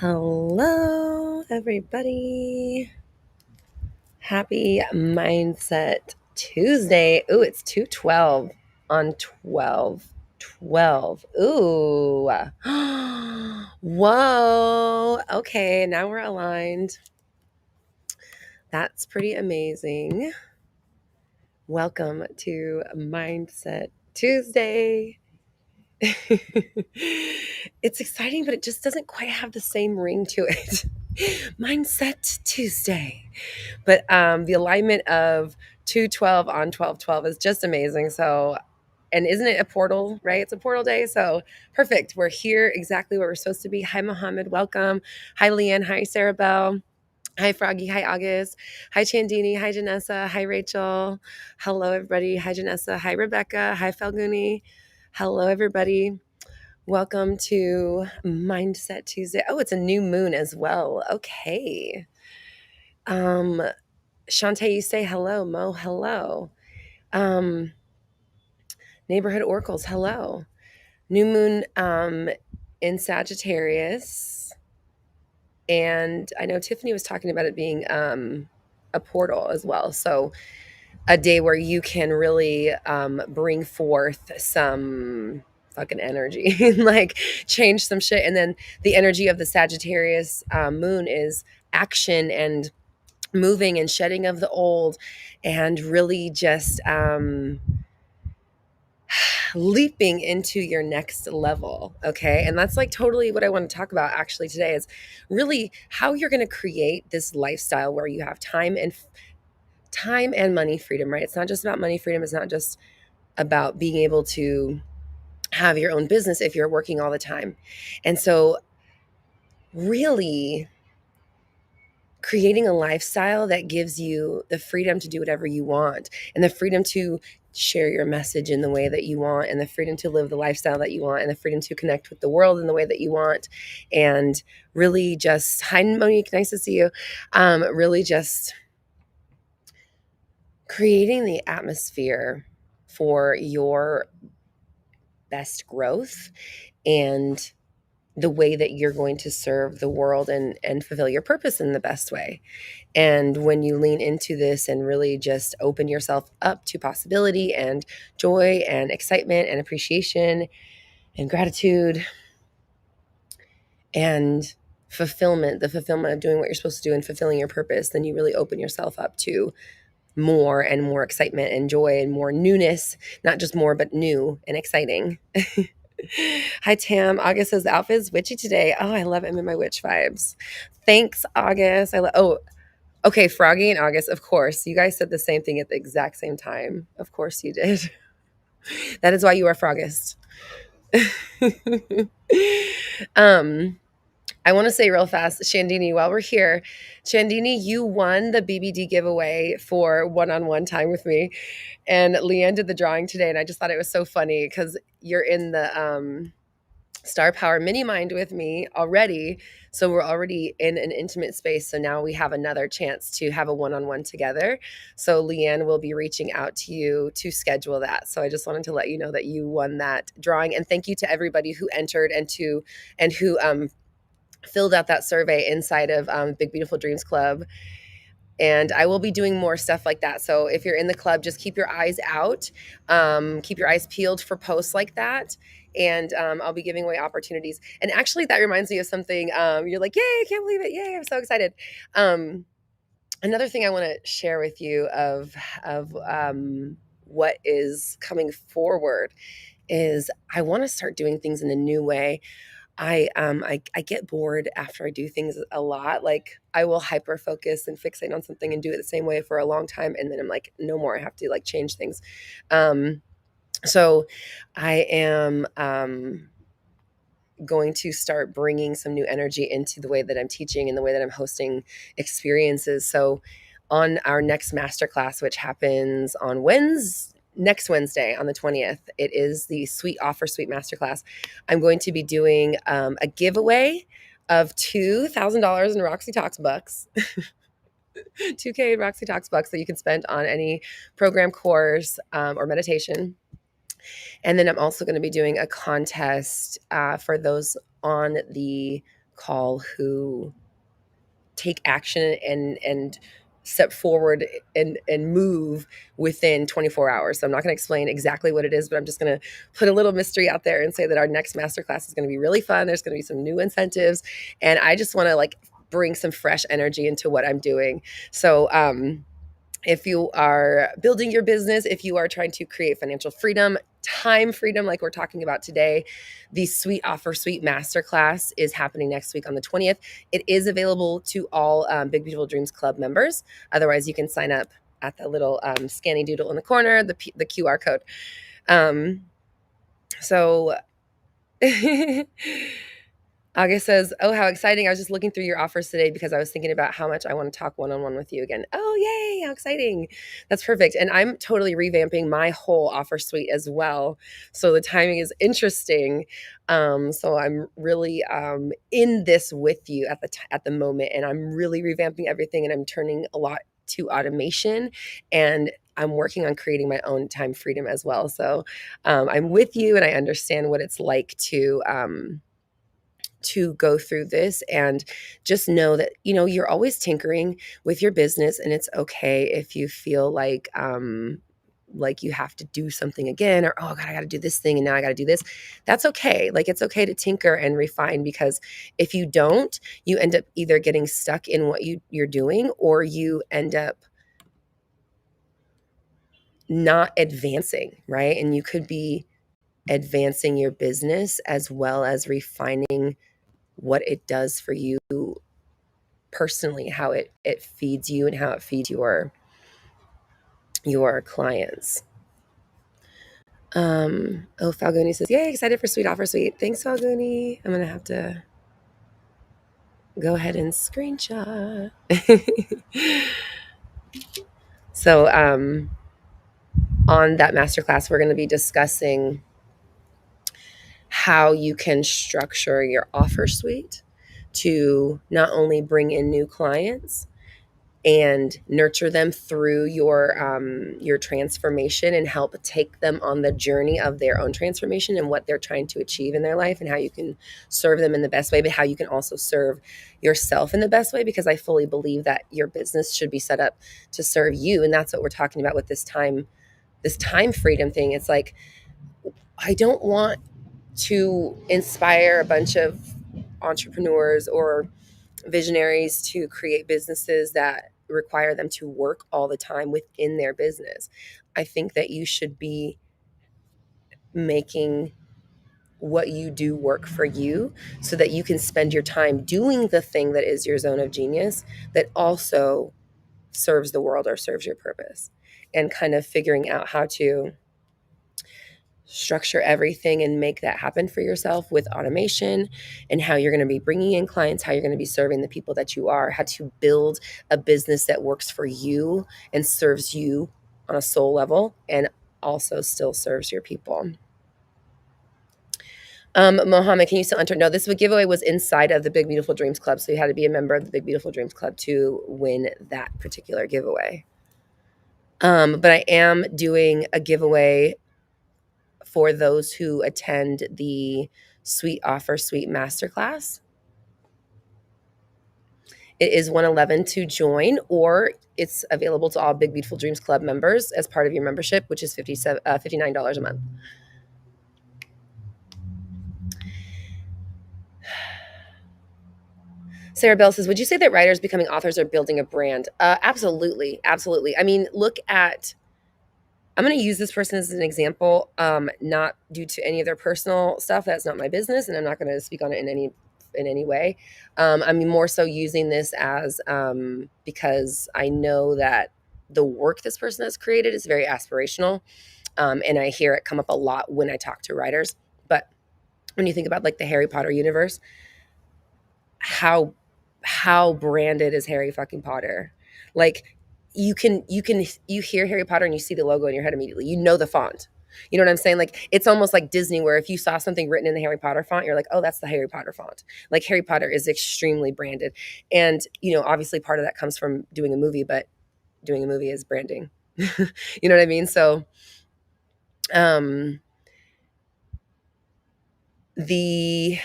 Hello, everybody. Happy Mindset Tuesday. Ooh, it's 2:12 on 12/12. Ooh. Whoa. Okay, now we're aligned. That's pretty amazing. Welcome to Mindset Tuesday. It's exciting, but it just doesn't quite have the same ring to it. Mindset Tuesday. But the alignment of 2:12 on 12/12 is just amazing. So, and isn't it a portal, right? It's a portal day. So perfect. We're here exactly where we're supposed to be. Hi, Mohammed. Welcome. Hi, Leanne. Hi, Sarah Bell. Hi, Froggy. Hi, August. Hi, Chandini. Hi, Janessa. Hi, Rachel. Hello, everybody. Hi, Janessa. Hi, Rebecca. Hi, Falguni. Hello, everybody. Welcome to Mindset Tuesday. Oh, it's a new moon as well. Okay. Shantae, you say hello. Mo, hello. Neighborhood Oracles, hello. New moon in Sagittarius. And I know Tiffany was talking about it being a portal as well. So a day where you can really bring forth some fucking energy, like change some shit. And then the energy of the Sagittarius moon is action and moving and shedding of the old and really just leaping into your next level. Okay. And that's like totally what I want to talk about actually today is really how you're going to create this lifestyle where you have time and money freedom, right? It's not just about money freedom. It's not just about being able to have your own business if you're working all the time. And so really creating a lifestyle that gives you the freedom to do whatever you want and the freedom to share your message in the way that you want and the freedom to live the lifestyle that you want and the freedom to connect with the world in the way that you want and really just hi Monique, nice to see you. Really just creating the atmosphere for your best growth and the way that you're going to serve the world and fulfill your purpose in the best way. And when you lean into this and really just open yourself up to possibility and joy and excitement and appreciation and gratitude and fulfillment, the fulfillment of doing what you're supposed to do and fulfilling your purpose, then you really open yourself up to more and more excitement and joy and more newness, not just more, but new and exciting. Hi, Tam. August says the outfit is witchy today. Oh, I love it. I'm in my witch vibes. Thanks, August. Okay. Froggy and August, of course. You guys said the same thing at the exact same time. Of course you did. That is why you are Frogist. I want to say real fast, Shandini, while we're here, Shandini, you won the BBD giveaway for one-on-one time with me. And Leanne did the drawing today, and I just thought it was so funny because you're in the Star Power Mini Mind with me already. So we're already in an intimate space. So now we have another chance to have a one-on-one together. So Leanne will be reaching out to you to schedule that. So I just wanted to let you know that you won that drawing. And thank you to everybody who entered and who filled out that survey inside of Big Beautiful Dreams Club. And I will be doing more stuff like that. So if you're in the club, just keep your eyes out, keep your eyes peeled for posts like that. And I'll be giving away opportunities. And actually, that reminds me of something. You're like, yay, I can't believe it. Yay, I'm so excited. Another thing I want to share with you of what is coming forward is I want to start doing things in a new way. I get bored after I do things a lot. Like I will hyper focus and fixate on something and do it the same way for a long time, and then I'm like, no more. I have to like change things. So I am going to start bringing some new energy into the way that I'm teaching and the way that I'm hosting experiences. So on our next masterclass, which happens on next Wednesday on the 20th, it is the Sweet Offer Sweet Masterclass. I'm going to be doing a giveaway of $2,000 in Roxy Talks bucks. 2K in Roxy Talks bucks that you can spend on any program, course, or meditation. And then I'm also going to be doing a contest for those on the call who take action and step forward and move within 24 hours. So I'm not going to explain exactly what it is, but I'm just going to put a little mystery out there and say that our next masterclass is going to be really fun. There's going to be some new incentives, and I just want to like bring some fresh energy into what I'm doing. So, if you are building your business, if you are trying to create financial freedom, time freedom, like we're talking about today, the Sweet Offer Suite Masterclass is happening next week on the 20th. It is available to all Big Beautiful Dreams Club members. Otherwise, you can sign up at the little scanny doodle in the corner, the QR code. So August says, "Oh, how exciting. I was just looking through your offers today because I was thinking about how much I want to talk one-on-one with you again." Oh, yay. How exciting. That's perfect. And I'm totally revamping my whole offer suite as well. So the timing is interesting. So I'm really in this with you at the moment, and I'm really revamping everything, and I'm turning a lot to automation, and I'm working on creating my own time freedom as well. So I'm with you, and I understand what it's like to go through this, and just know that you're always tinkering with your business, and it's okay if you feel like you have to do something again, or oh god, I got to do this thing and now I got to do this. That's okay. Like, it's okay to tinker and refine, because if you don't, you end up either getting stuck in what you're doing, or you end up not advancing, right? And you could be advancing your business as well as refining what it does for you personally, how it feeds you and how it feeds your clients. Oh, Falguni says, "Yay, excited for Sweet Offer Suite." Thanks, Falguni. I'm gonna have to go ahead and screenshot. So on that masterclass, we're going to be discussing how you can structure your offer suite to not only bring in new clients and nurture them through your transformation, and help take them on the journey of their own transformation and what they're trying to achieve in their life, and how you can serve them in the best way, but how you can also serve yourself in the best way, because I fully believe that your business should be set up to serve you. And that's what we're talking about with this time freedom thing. It's like, I don't want to inspire a bunch of entrepreneurs or visionaries to create businesses that require them to work all the time within their business. I think that you should be making what you do work for you, so that you can spend your time doing the thing that is your zone of genius, that also serves the world or serves your purpose, and kind of figuring out how to structure everything and make that happen for yourself with automation, and how you're going to be bringing in clients, how you're going to be serving the people that you are, how to build a business that works for you and serves you on a soul level, and also still serves your people. Mohammed, can you still enter? No, this giveaway was inside of the Big Beautiful Dreams Club, so you had to be a member of the Big Beautiful Dreams Club to win that particular giveaway. But I am doing a giveaway for those who attend the Sweet Offer Suite Masterclass. It is $111 to join, or it's available to all Big Beautiful Dreams Club members as part of your membership, which is $59 a month. Sarah Bell says, "Would you say that writers becoming authors are building a brand?" Absolutely. Absolutely. I mean, look at, I'm going to use this person as an example, not due to any of their personal stuff. That's not my business, and I'm not going to speak on it in any way. I'm more so using this as because I know that the work this person has created is very aspirational, and I hear it come up a lot when I talk to writers. But when you think about like the Harry Potter universe, how branded is Harry fucking Potter? Like, you hear Harry Potter and you see the logo in your head immediately. You know the font. You know what I'm saying? Like, it's almost like Disney, where if you saw something written in the Harry Potter font, you're like, oh, that's the Harry Potter font. Like, Harry Potter is extremely branded. And, obviously part of that comes from doing a movie, but doing a movie is branding. You know what I mean? So, the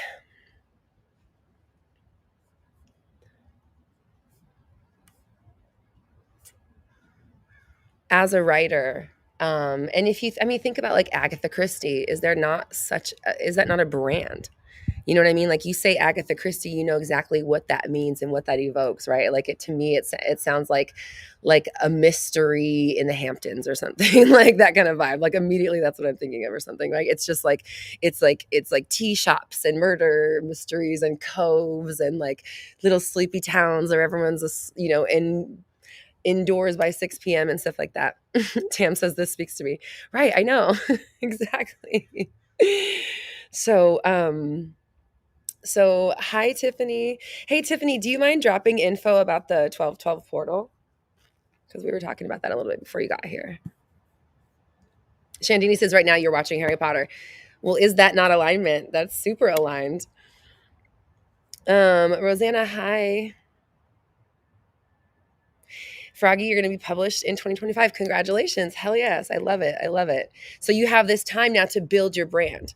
as a writer, and if you, I mean, think about like Agatha Christie. Is that not a brand? You know what I mean? Like you say Agatha Christie, you know exactly what that means and what that evokes, right? Like to me, it sounds like a mystery in the Hamptons or something, like that kind of vibe. Like immediately, that's what I'm thinking of or something. Like it's just like it's like tea shops and murder mysteries and coves and like little sleepy towns where everyone's indoors by 6 p.m. and stuff like that. Tam says this speaks to me. Right, I know. Exactly. So, hi Tiffany. Hey Tiffany, do you mind dropping info about the 1212 portal? Because we were talking about that a little bit before you got here. Shandini says right now you're watching Harry Potter. Well, is that not alignment? That's super aligned. Rosanna, hi. Froggy, you're going to be published in 2025. Congratulations. Hell yes. I love it. I love it. So you have this time now to build your brand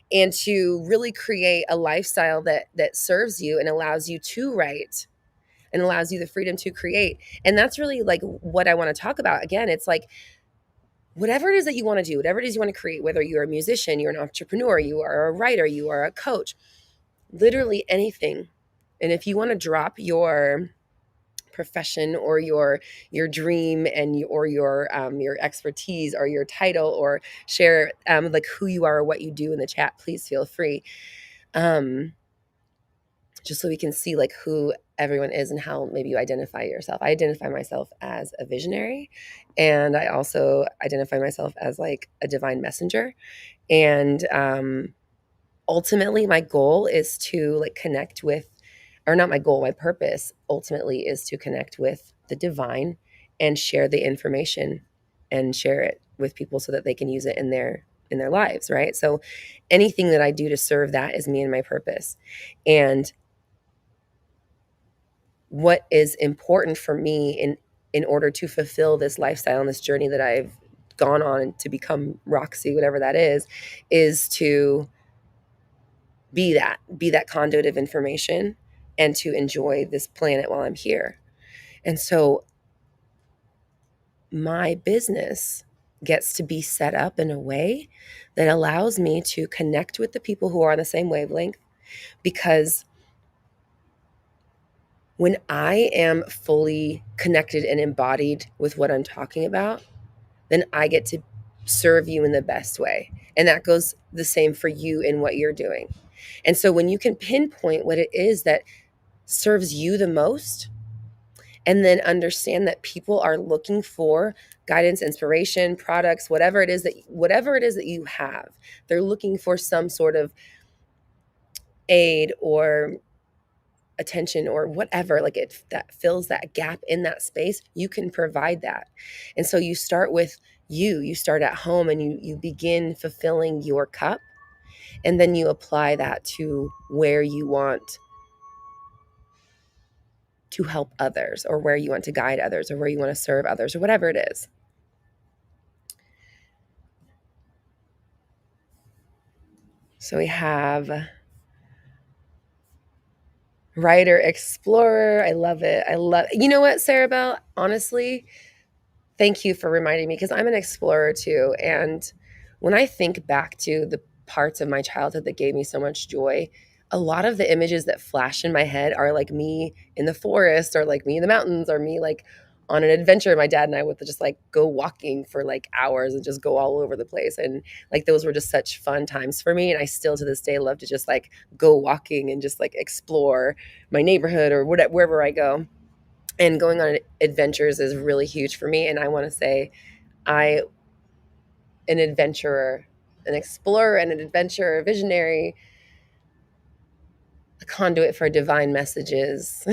and to really create a lifestyle that serves you and allows you to write and allows you the freedom to create. And that's really like what I want to talk about. Again, it's like whatever it is that you want to do, whatever it is you want to create, whether you're a musician, you're an entrepreneur, you are a writer, you are a coach, literally anything. And if you want to drop your profession or your dream and your expertise or your title or share like who you are or what you do in the chat, please feel free, just so we can see like who everyone is and how maybe you identify yourself. I identify myself as a visionary, and I also identify myself as like a divine messenger. And ultimately my goal is to like connect with, or not my goal, my purpose ultimately is to connect with the divine and share the information and share it with people so that they can use it in their lives, right? So anything that I do to serve that is me and my purpose. And what is important for me in order to fulfill this lifestyle and this journey that I've gone on to become Roxy, whatever that is to be that conduit of information and to enjoy this planet while I'm here. And so my business gets to be set up in a way that allows me to connect with the people who are on the same wavelength, because when I am fully connected and embodied with what I'm talking about, then I get to serve you in the best way. And that goes the same for you in what you're doing. And so when you can pinpoint what it is that serves you the most, and then understand that people are looking for guidance, inspiration, products, whatever it is that you have, they're looking for some sort of aid or attention or whatever, like it that fills that gap in that space, you can provide that. And so you start with you start at home and you begin fulfilling your cup, and then you apply that to where you want to help others or where you want to guide others or where you want to serve others or whatever it is. So we have writer, explorer. I love it. You know what, Sarah Bell? Honestly, thank you for reminding me, because I'm an explorer too. And when I think back to the parts of my childhood that gave me so much joy, a lot of the images that flash in my head are like me in the forest or like me in the mountains or me like on an adventure. My dad and I would just like go walking for like hours and just go all over the place. And like those were just such fun times for me. And I still to this day love to just like go walking and just like explore my neighborhood or wherever I go. And going on adventures is really huge for me. And I want to say an adventurer, an explorer and an adventurer, a visionary, a conduit for divine messages.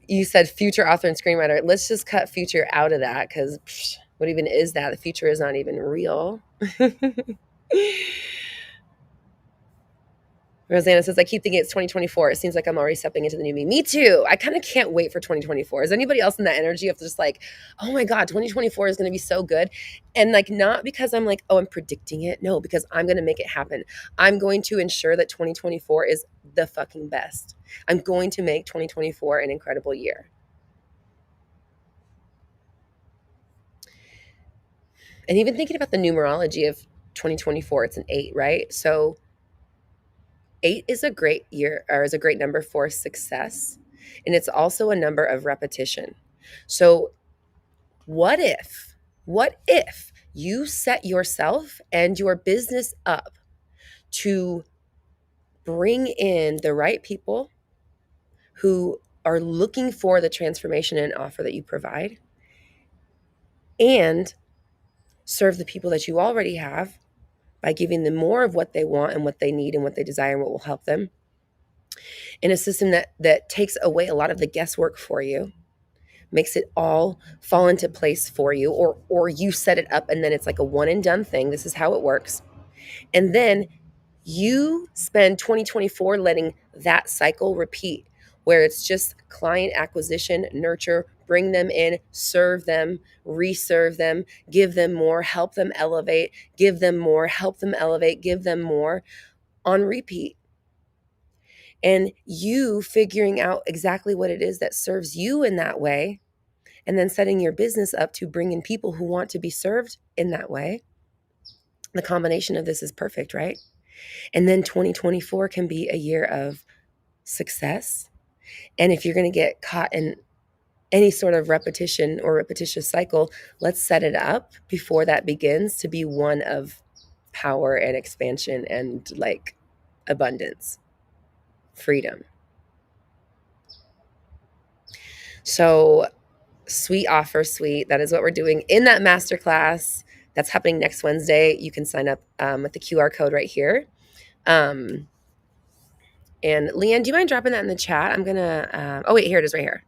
You said future author and screenwriter. Let's just cut future out of that, because what even is that? The future is not even real. Rosanna says, I keep thinking it's 2024. It seems like I'm already stepping into the new me. Me too. I kind of can't wait for 2024. Is anybody else in that energy of just like, oh my God, 2024 is going to be so good? And like, not because I'm like, oh, I'm predicting it. No, because I'm going to make it happen. I'm going to ensure that 2024 is the fucking best. I'm going to make 2024 an incredible year. And even thinking about the numerology of 2024, it's an 8, right? So 8 is a great year, or is a great number for success. And it's also a number of repetition. So what if you set yourself and your business up to bring in the right people who are looking for the transformation and offer that you provide, and serve the people that you already have by giving them more of what they want and what they need and what they desire and what will help them, in a system that takes away a lot of the guesswork for you, makes it all fall into place for you, or you set it up and then it's like a one and done thing. This is how it works. And then you spend 2024 letting that cycle repeat, where it's just client acquisition, nurture, bring them in, serve them, reserve them, give them more, help them elevate, give them more, help them elevate, give them more, on repeat. And you figuring out exactly what it is that serves you in that way, and then setting your business up to bring in people who want to be served in that way. The combination of this is perfect, right? And then 2024 can be a year of success. And if you're going to get caught in any sort of repetition or repetitious cycle, let's set it up before that begins to be one of power and expansion and like abundance, freedom. So, sweet offer, sweet. That is what we're doing in that masterclass. That's happening next Wednesday. You can sign up with the QR code right here. And Leanne, do you mind dropping that in the chat? I'm going to, oh, wait, here it is right here.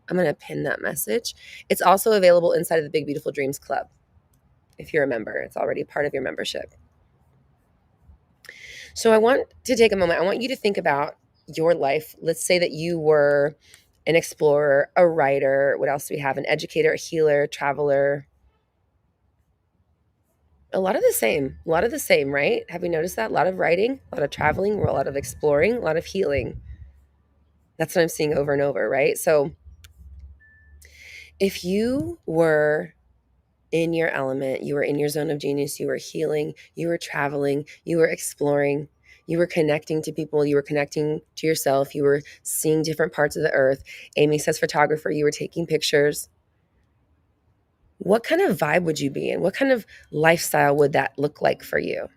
I'm going to pin that message. It's also available inside of the Big Beautiful Dreams Club. If you're a member, it's already part of your membership. So I want to take a moment. I want you to think about your life. Let's say that you were an explorer, a writer. What else do we have? An educator, a healer, traveler. A lot of the same, right? Have you noticed that? A lot of writing, a lot of traveling, a lot of exploring, a lot of healing. That's what I'm seeing over and over, right? So if you were in your element, you were in your zone of genius, you were healing, you were traveling, you were exploring, you were connecting to people, you were connecting to yourself, you were seeing different parts of the earth. Amy says photographer, you were taking pictures. What kind of vibe would you be in? What kind of lifestyle would that look like for you?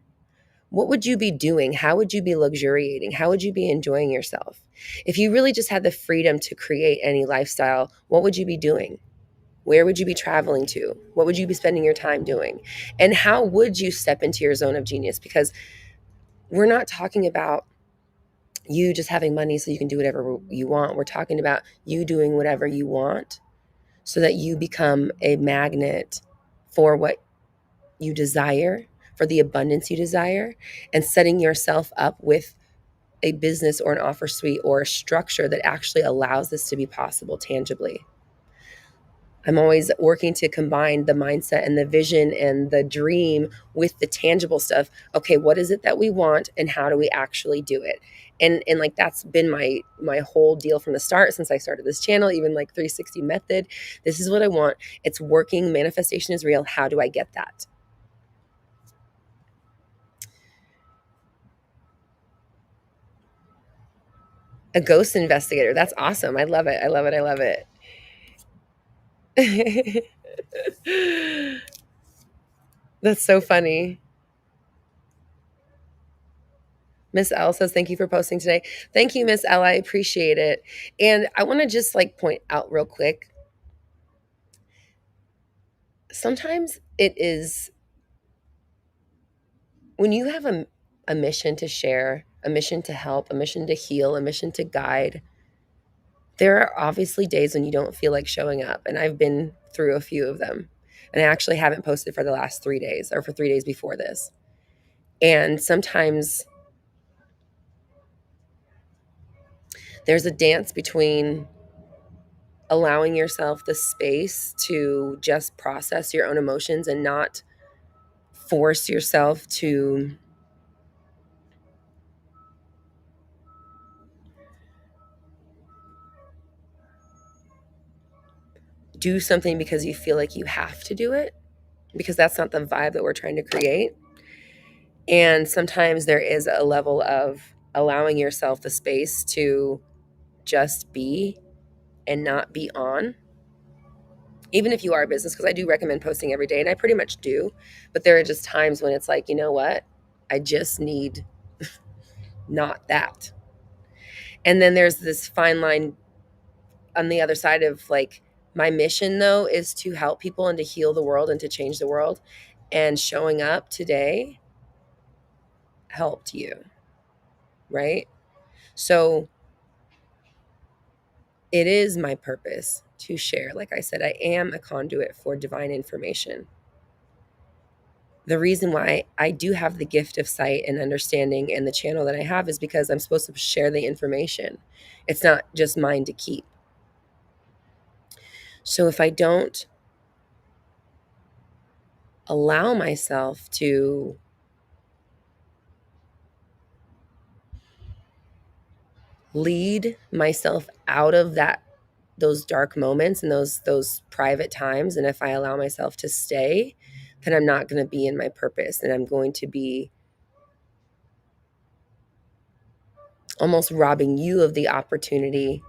What would you be doing? How would you be luxuriating? How would you be enjoying yourself? If you really just had the freedom to create any lifestyle, what would you be doing? Where would you be traveling to? What would you be spending your time doing? And how would you step into your zone of genius? Because we're not talking about you just having money so you can do whatever you want. We're talking about you doing whatever you want so that you become a magnet for what you desire, for the abundance you desire, and setting yourself up with a business or an offer suite or a structure that actually allows this to be possible tangibly. I'm always working to combine the mindset and the vision and the dream with the tangible stuff. Okay, what is it that we want and how do we actually do it? And like that's been my whole deal from the start since I started this channel, even like 360 method. This is what I want. It's working. Manifestation is real. How do I get that? A ghost investigator. That's awesome. I love it. I love it. I love it. That's so funny. Miss L says, thank you for posting today. Thank you, Miss L. I appreciate it. And I want to just like point out real quick. Sometimes it is when you have a mission to share, a mission to help, a mission to heal, a mission to guide. There are obviously days when you don't feel like showing up. And I've been through a few of them. And I actually haven't posted for the last 3 days or for 3 days before this. And sometimes there's a dance between allowing yourself the space to just process your own emotions and not force yourself to do something because you feel like you have to do it. because that's not the vibe that we're trying to create. And sometimes there is a level of allowing yourself the space to just be and not be on, even if you are a business, because I do recommend posting every day, and I pretty much do. But there are just times when it's like, you know what? I just need not that. And then there's this fine line on the other side of like, my mission though is to help people and to heal the world and to change the world. And showing up today helped you, right? So it is my purpose to share. Like I said, I am a conduit for divine information. The reason why I do have the gift of sight and understanding and the channel that I have is because I'm supposed to share the information. It's not just mine to keep. So if I don't allow myself to lead myself out of those dark moments and those private times, and if I allow myself to stay, then I'm not going to be in my purpose, and I'm going to be almost robbing you of the opportunity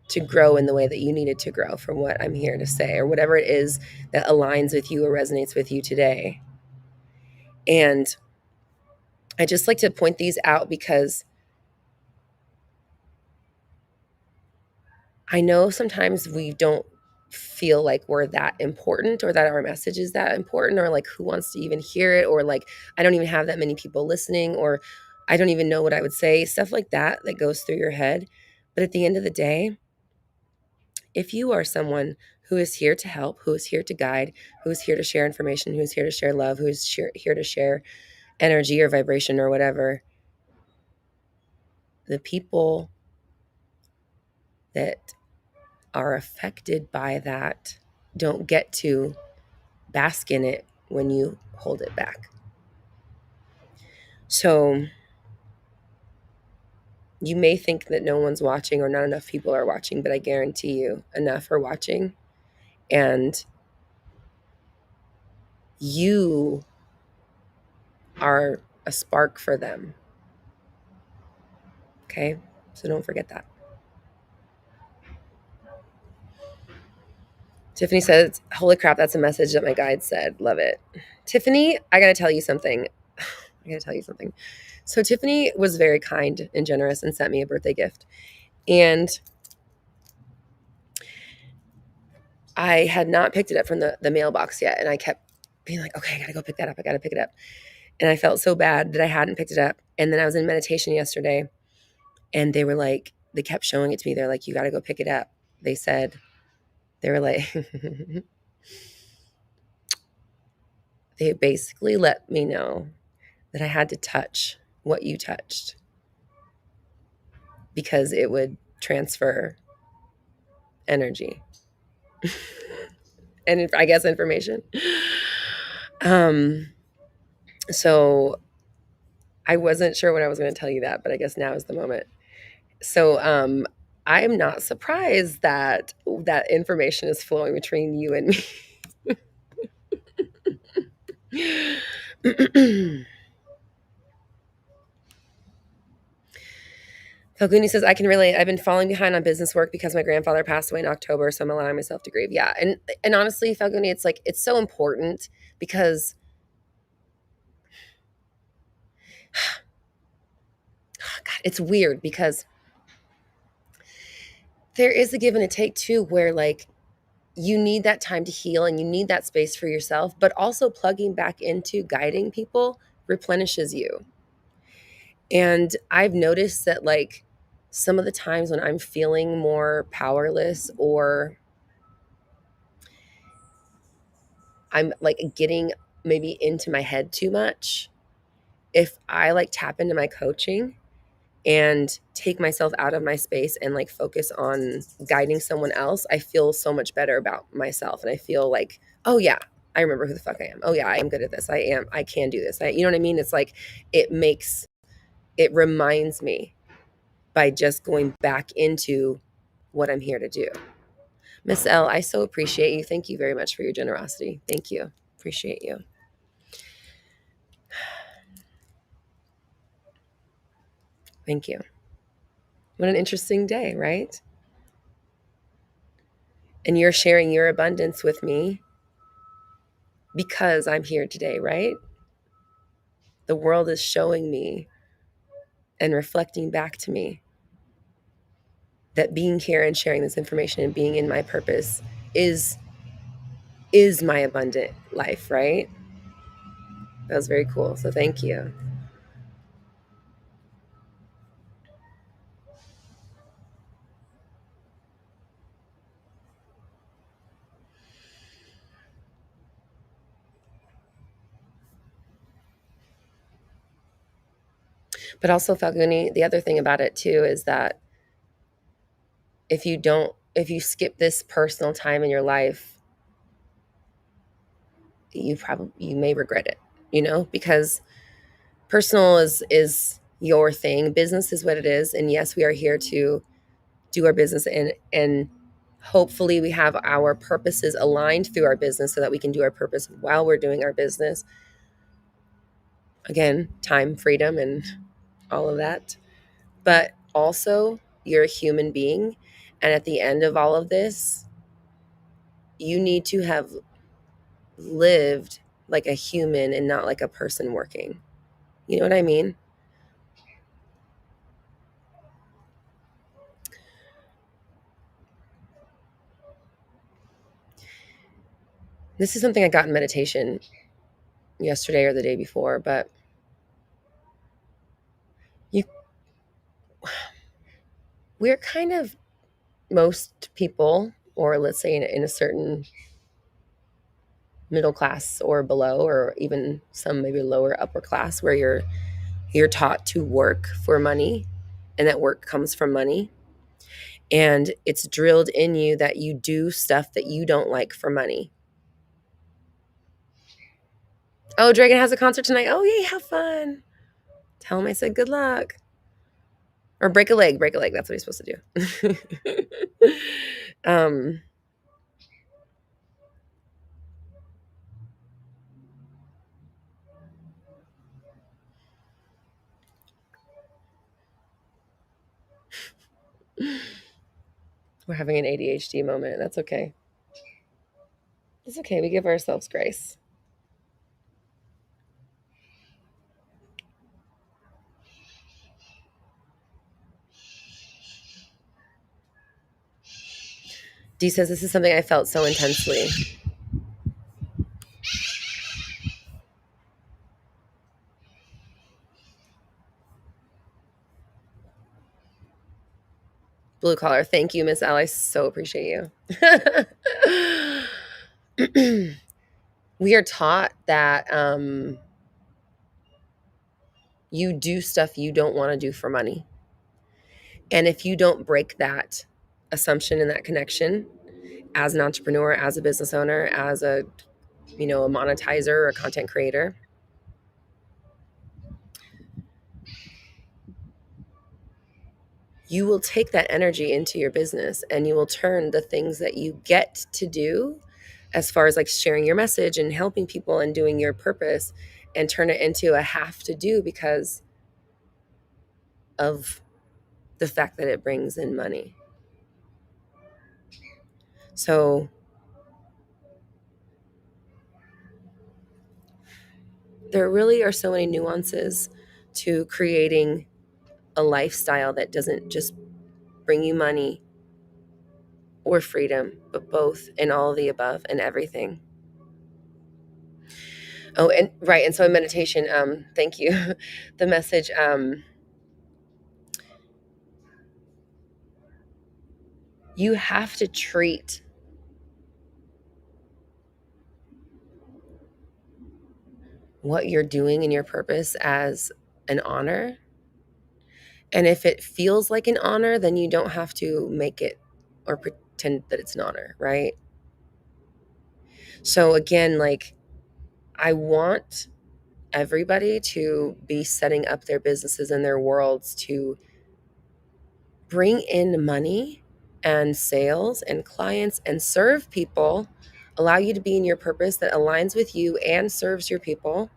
to grow in the way that you needed to grow from what I'm here to say, or whatever it is that aligns with you or resonates with you today. And I just like to point these out because I know sometimes we don't feel like we're that important, or that our message is that important, or like who wants to even hear it, or like I don't even have that many people listening, or I don't even know what I would say, stuff like that that goes through your head. But at the end of the day, if you are someone who is here to help, who is here to guide, who is here to share information, who is here to share love, who is here to share energy or vibration or whatever, the people that are affected by that don't get to bask in it when you hold it back. So you may think that no one's watching or not enough people are watching, but I guarantee you enough are watching, and you are a spark for them. Okay? So don't forget that. Tiffany says, holy crap, that's a message that my guide said. Love it. Tiffany, I got to tell you something. So Tiffany was very kind and generous and sent me a birthday gift. And I had not picked it up from the mailbox yet. And I kept being like, okay, I got to go pick that up. I got to pick it up. And I felt so bad that I hadn't picked it up. And then I was in meditation yesterday, and they were like, they kept showing it to me. They're like, you got to go pick it up. They said, they were like, they basically let me know that I had to touch what you touched because it would transfer energy and I guess information. So I wasn't sure when I was going to tell you that, but I guess now is the moment. So I'm not surprised that that information is flowing between you and me. Falguni says, I can relate. I've been falling behind on business work because my grandfather passed away in October, so I'm allowing myself to grieve. Yeah. And honestly, Falguni, it's like, it's so important because God, it's weird because there is a give and a take too, where like you need that time to heal and you need that space for yourself, but also plugging back into guiding people replenishes you. And I've noticed that like some of the times when I'm feeling more powerless, or I'm like getting maybe into my head too much, if I like tap into my coaching and take myself out of my space and like focus on guiding someone else, I feel so much better about myself. And I feel like, oh yeah, I remember who the fuck I am. Oh yeah, I am good at this. I can do this. You know what I mean? It's like, it reminds me by just going back into what I'm here to do. Miss L, I so appreciate you. Thank you very much for your generosity. Thank you. Appreciate you. Thank you. What an interesting day, right? And you're sharing your abundance with me because I'm here today, right? The world is showing me and reflecting back to me that being here and sharing this information and being in my purpose is my abundant life, right? That was very cool. So thank you. But also, Falguni, the other thing about it too is that if you skip this personal time in your life, you may regret it, because personal is your thing. Business is what it is. And yes, we are here to do our business, and hopefully we have our purposes aligned through our business so that we can do our purpose while we're doing our business. Again, time, freedom, and all of that. But also, you're a human being. And at the end of all of this, you need to have lived like a human and not like a person working. You know what I mean? This is something I got in meditation yesterday or the day before, but you we're kind of, most people, or let's say in a certain middle class or below, or even some maybe lower upper class, where you're taught to work for money, and that work comes from money, and it's drilled in you that you do stuff that you don't like for money. Oh, Dragon has a concert tonight. Oh, yay, have fun. Tell him I said good luck. Or break a leg. Break a leg. That's what he's supposed to do. We're having an ADHD moment. That's okay. It's okay. We give ourselves grace. Dee says, this is something I felt so intensely. Blue collar. Thank you, Miss L. I so appreciate you. We are taught that you do stuff you don't want to do for money. And if you don't break that assumption and that connection as an entrepreneur, as a business owner, as a monetizer or a content creator, you will take that energy into your business, and you will turn the things that you get to do, as far as like sharing your message and helping people and doing your purpose, and turn it into a have to do because of the fact that it brings in money. So there really are so many nuances to creating a lifestyle that doesn't just bring you money or freedom, but both, and all of the above and everything. Oh, and right. And so in meditation, thank you. The message, you have to treat what you're doing in your purpose as an honor. And if it feels like an honor, then you don't have to make it or pretend that it's an honor, right? So again, like, I want everybody to be setting up their businesses and their worlds to bring in money and sales and clients and serve people Allow you to be in your purpose that aligns with you and serves your people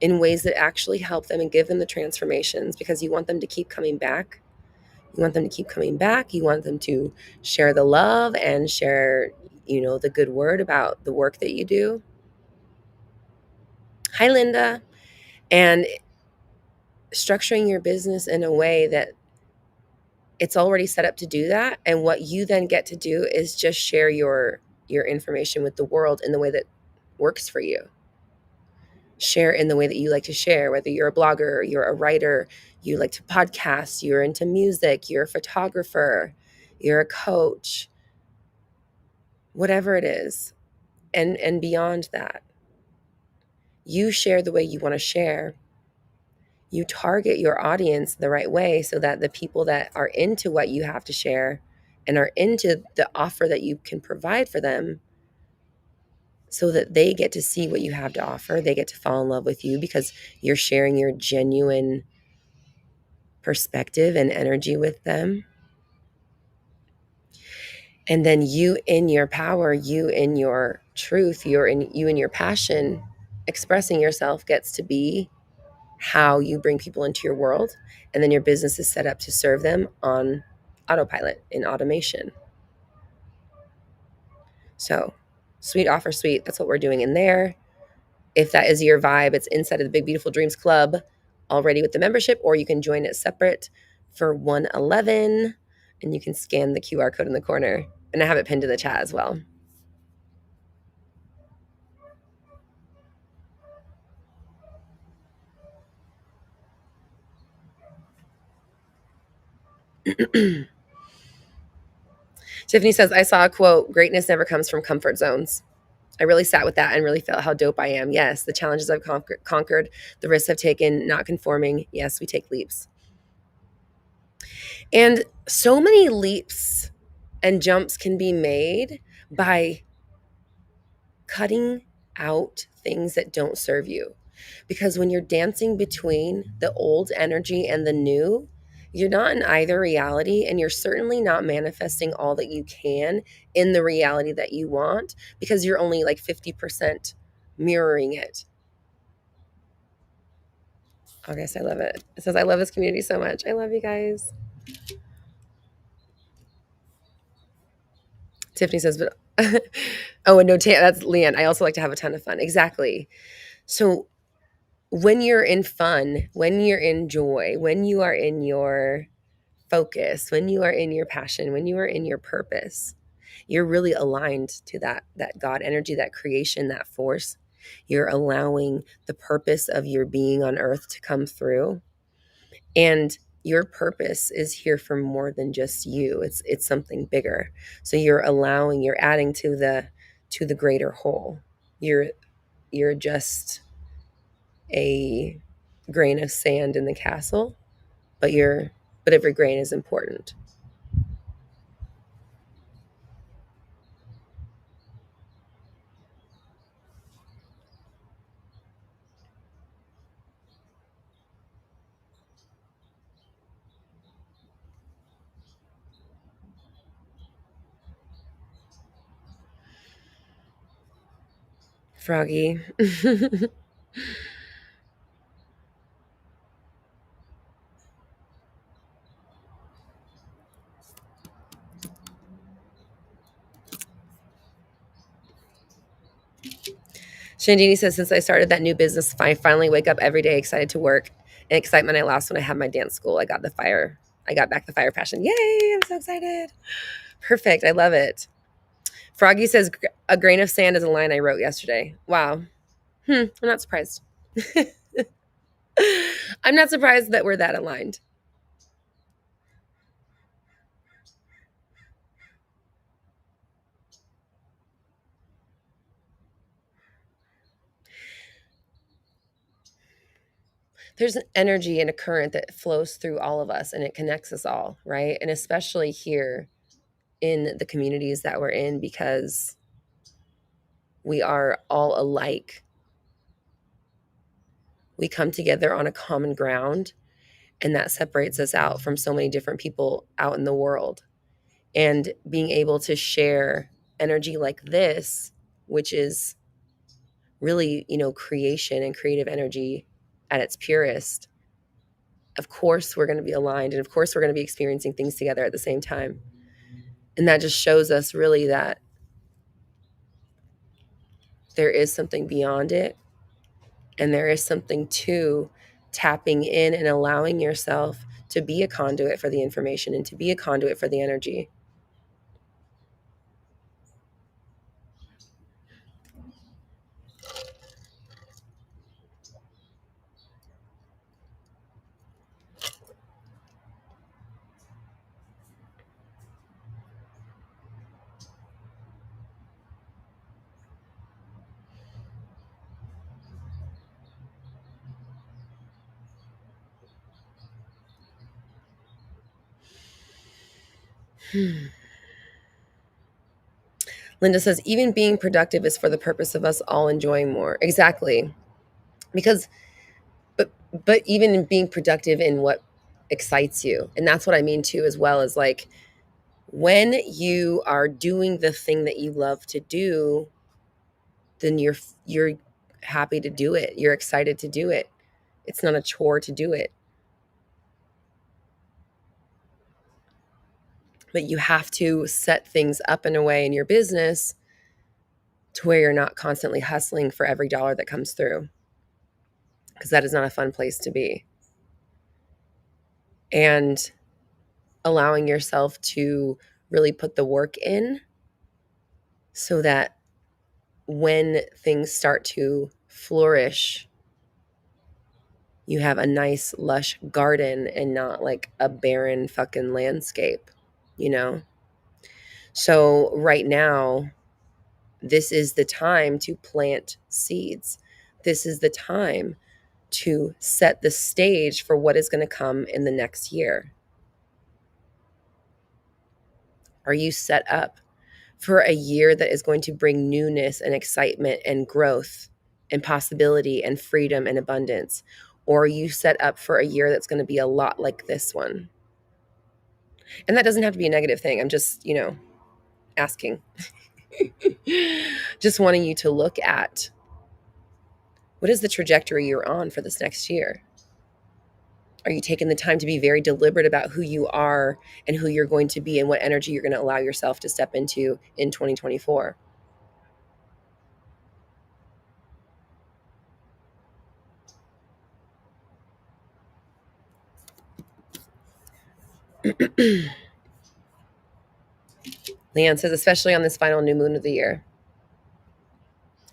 in ways that actually help them and give them the transformations, because you want them to keep coming back. You want them to keep coming back. You want them to share the love and share, the good word about the work that you do. Hi, Linda. And structuring your business in a way that it's already set up to do that. And what you then get to do is just share your information with the world in the way that works for you. Share in the way that you like to share, whether you're a blogger, you're a writer, you like to podcast, you're into music, you're a photographer, you're a coach, whatever it is. And beyond that, you share the way you want to share. You target your audience the right way so that the people that are into what you have to share and are into the offer that you can provide for them, so that they get to see what you have to offer. They get to fall in love with you because you're sharing your genuine perspective and energy with them. And then you in your power, you in your truth, you in your passion, expressing yourself gets to be how you bring people into your world. And then your business is set up to serve them on autopilot, in automation. So, sweet offer suite, that's what we're doing in there. If that is your vibe, it's inside of the Big Beautiful Dreams Club already with the membership, or you can join it separate for $111, and you can scan the QR code in the corner. And I have it pinned to the chat as well. Tiffany says, I saw a quote, greatness never comes from comfort zones. I really sat with that and really felt how dope I am. Yes, the challenges I've conquered, the risks I've taken, not conforming. Yes, we take leaps. And so many leaps and jumps can be made by cutting out things that don't serve you. Because when you're dancing between the old energy and the new, you're not in either reality, and you're certainly not manifesting all that you can in the reality that you want, because you're only like 50% mirroring it. August, I love it. It says, I love this community so much. I love you guys. Tiffany says, but oh, and no, that's Leanne. I also like to have a ton of fun. Exactly. So when you're in fun, when you're in joy, when you are in your focus, when you are in your passion, when you are in your purpose, you're really aligned to that God energy, that creation, that force. You're allowing the purpose of your being on earth to come through. And your purpose is here for more than just you. It's something bigger. So you're adding to the greater whole. You're just a grain of sand in the castle, but every grain is important. Froggy. Shandini says, since I started that new business, I finally wake up every day excited to work. And excitement I lost when I had my dance school. I got back the fire passion. Yay, I'm so excited. Perfect. I love it. Froggy says, a grain of sand is a line I wrote yesterday. Wow. I'm not surprised. I'm not surprised that we're that aligned. There's an energy and a current that flows through all of us, and it connects us all, right? And especially here in the communities that we're in, because we are all alike. We come together on a common ground, and that separates us out from so many different people out in the world. And being able to share energy like this which is really, creation and creative energy at its purest, of course we're going to be aligned, and of course we're going to be experiencing things together at the same time. And that just shows us really that there is something beyond it, and there is something to tapping in and allowing yourself to be a conduit for the information and to be a conduit for the energy. Linda says, even being productive is for the purpose of us all enjoying more. Exactly. Because, but even in being productive in what excites you. And that's what I mean too, as well, as like when you are doing the thing that you love to do, then you're happy to do it. You're excited to do it. It's not a chore to do it. But you have to set things up in a way in your business to where you're not constantly hustling for every dollar that comes through, because that is not a fun place to be. And allowing yourself to really put the work in so that when things start to flourish, you have a nice lush garden and not like a barren fucking landscape, you know? So right now, this is the time to plant seeds. This is the time to set the stage for what is going to come in the next year. Are you set up for a year that is going to bring newness and excitement and growth and possibility and freedom and abundance? Or are you set up for a year that's going to be a lot like this one? And that doesn't have to be a negative thing. I'm just, asking. Just wanting you to look at what is the trajectory you're on for this next year? Are you taking the time to be very deliberate about who you are and who you're going to be and what energy you're going to allow yourself to step into in 2024? Leanne says, especially on this final new moon of the year.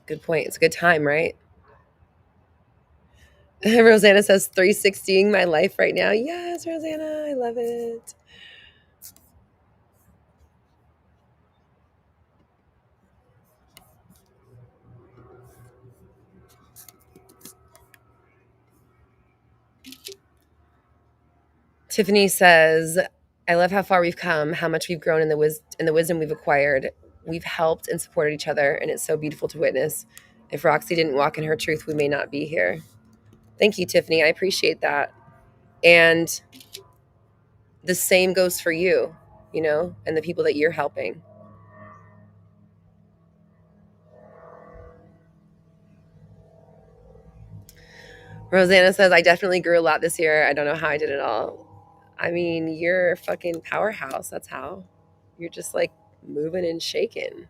Good point. It's a good time, right? Rosanna says, 360ing my life right now. Yes, Rosanna, I love it. Tiffany says, I love how far we've come, how much we've grown in the wisdom we've acquired. We've helped and supported each other, and it's so beautiful to witness. If Roxy didn't walk in her truth, we may not be here. Thank you, Tiffany. I appreciate that. And the same goes for you, and the people that you're helping. Rosanna says, I definitely grew a lot this year. I don't know how I did it all. I mean, you're a fucking powerhouse. That's how. You're just like moving and shaking,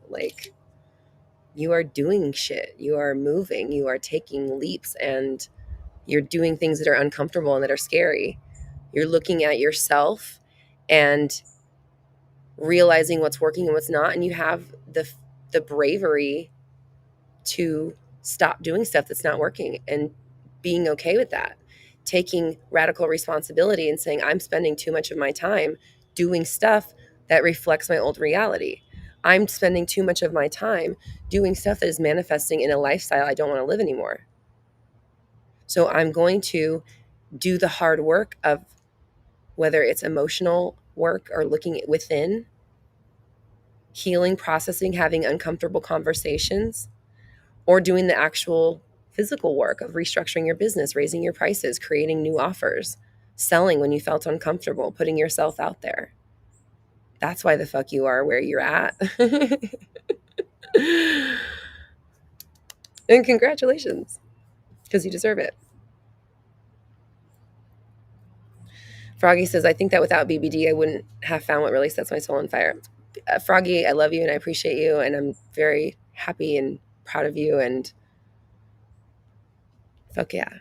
like you are doing shit. You are moving. You are taking leaps, and you're doing things that are uncomfortable and that are scary. You're looking at yourself and realizing what's working and what's not. And you have the bravery to stop doing stuff that's not working and being okay with that, taking radical responsibility and saying, I'm spending too much of my time doing stuff that reflects my old reality. I'm spending too much of my time doing stuff that is manifesting in a lifestyle I don't want to live anymore. So I'm going to do the hard work of whether it's emotional work or looking within, healing, processing, having uncomfortable conversations, or doing the actual physical work of restructuring your business, raising your prices, creating new offers, selling when you felt uncomfortable, putting yourself out there. That's why the fuck you are where you're at. And congratulations, because you deserve it. Froggy says, I think that without BBD, I wouldn't have found what really sets my soul on fire. Froggy, I love you and I appreciate you, and I'm very happy and proud of you, and fuck yeah.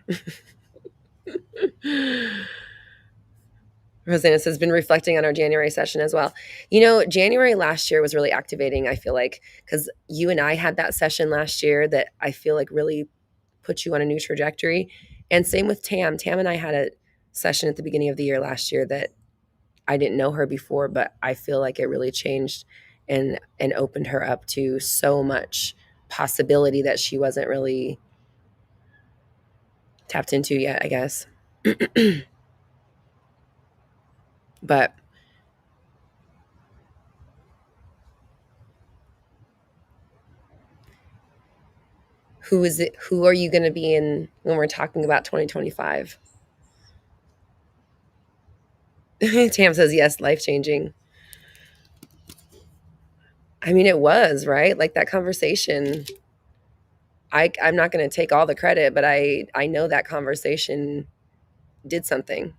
Rosanna says, been reflecting on our January session as well. You know, January last year was really activating, I feel like, because you and I had that session last year that I feel like really put you on a new trajectory. And same with Tam. Tam and I had a session at the beginning of the year last year that I didn't know her before, but I feel like it really changed and opened her up to so much possibility that she wasn't really tapped into yet, I guess. But who is it? Who are you going to be in when we're talking about 2025? Tam says yes, life changing. I mean, it was, right? Like that conversation. I'm not going to take all the credit, but I know that conversation did something.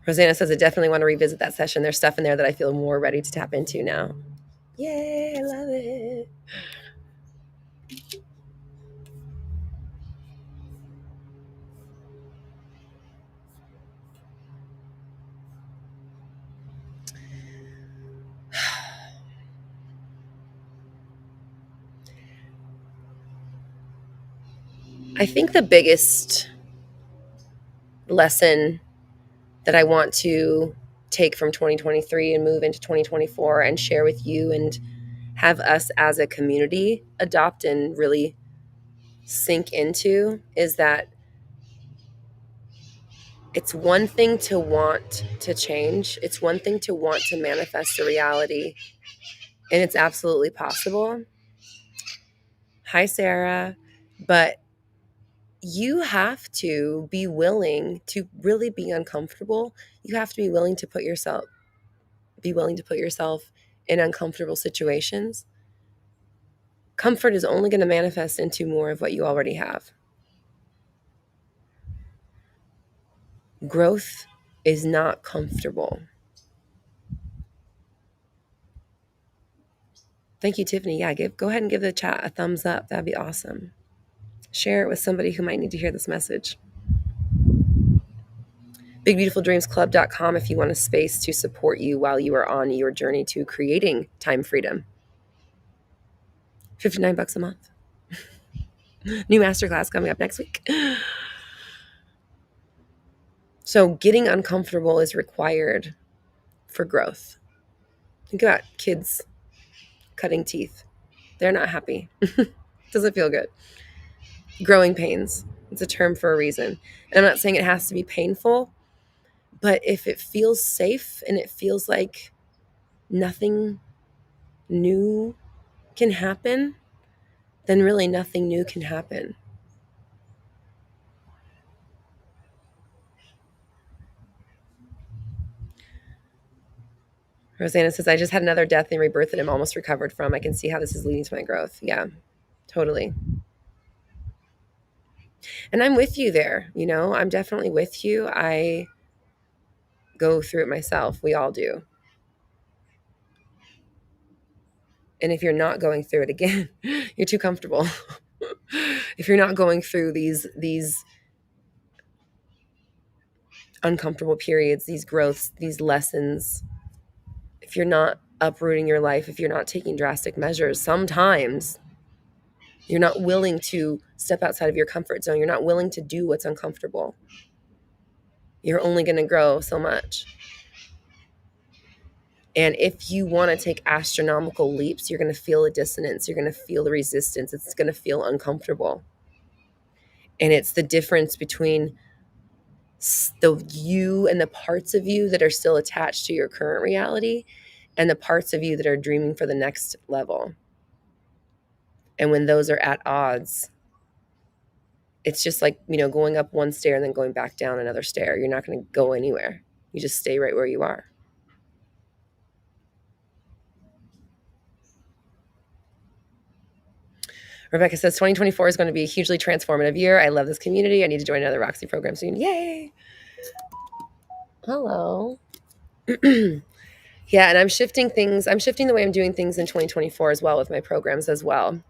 Rosanna says, I definitely want to revisit that session. There's stuff in there that I feel more ready to tap into now. Yay, I love it. I think the biggest lesson that I want to take from 2023 and move into 2024 and share with you and have us as a community adopt and really sink into is that it's one thing to want to change. It's one thing to want to manifest a reality, and it's absolutely possible. Hi, Sarah. But you have to be willing to really be uncomfortable. You have to be willing to put yourself in uncomfortable situations. Comfort is only going to manifest into more of what you already have. Growth is not comfortable. Thank you, Tiffany. Yeah, go ahead and give the chat a thumbs up. That'd be awesome. Share it with somebody who might need to hear this message. BigBeautifulDreamsClub.com if you want a space to support you while you are on your journey to creating time freedom. $59 a month. New masterclass coming up next week. So getting uncomfortable is required for growth. Think about kids cutting teeth. They're not happy. Doesn't feel good. Growing pains. It's a term for a reason. And I'm not saying it has to be painful, but if it feels safe and it feels like nothing new can happen, then really nothing new can happen. Rosanna says, I just had another death and rebirth that I'm almost recovered from. I can see how this is leading to my growth. Yeah, totally. And I'm with you there. You know, I'm definitely with you. I go through it myself. We all do. And if you're not going through it again, you're too comfortable. If you're not going through these uncomfortable periods, these growths, these lessons, if you're not uprooting your life, if you're not taking drastic measures, sometimes you're not willing to step outside of your comfort zone. You're not willing to do what's uncomfortable. You're only going to grow so much. And if you want to take astronomical leaps, you're going to feel a dissonance. You're going to feel the resistance. It's going to feel uncomfortable. And it's the difference between the you and the parts of you that are still attached to your current reality and the parts of you that are dreaming for the next level. And when those are at odds, it's just like, going up one stair and then going back down another stair. You're not going to go anywhere. You just stay right where you are. Rebecca says 2024 is going to be a hugely transformative year. I love this community. I need to join another Roxy program soon. Yay. Hello. Yeah, and I'm shifting things. I'm shifting the way I'm doing things in 2024 as well with my programs as well.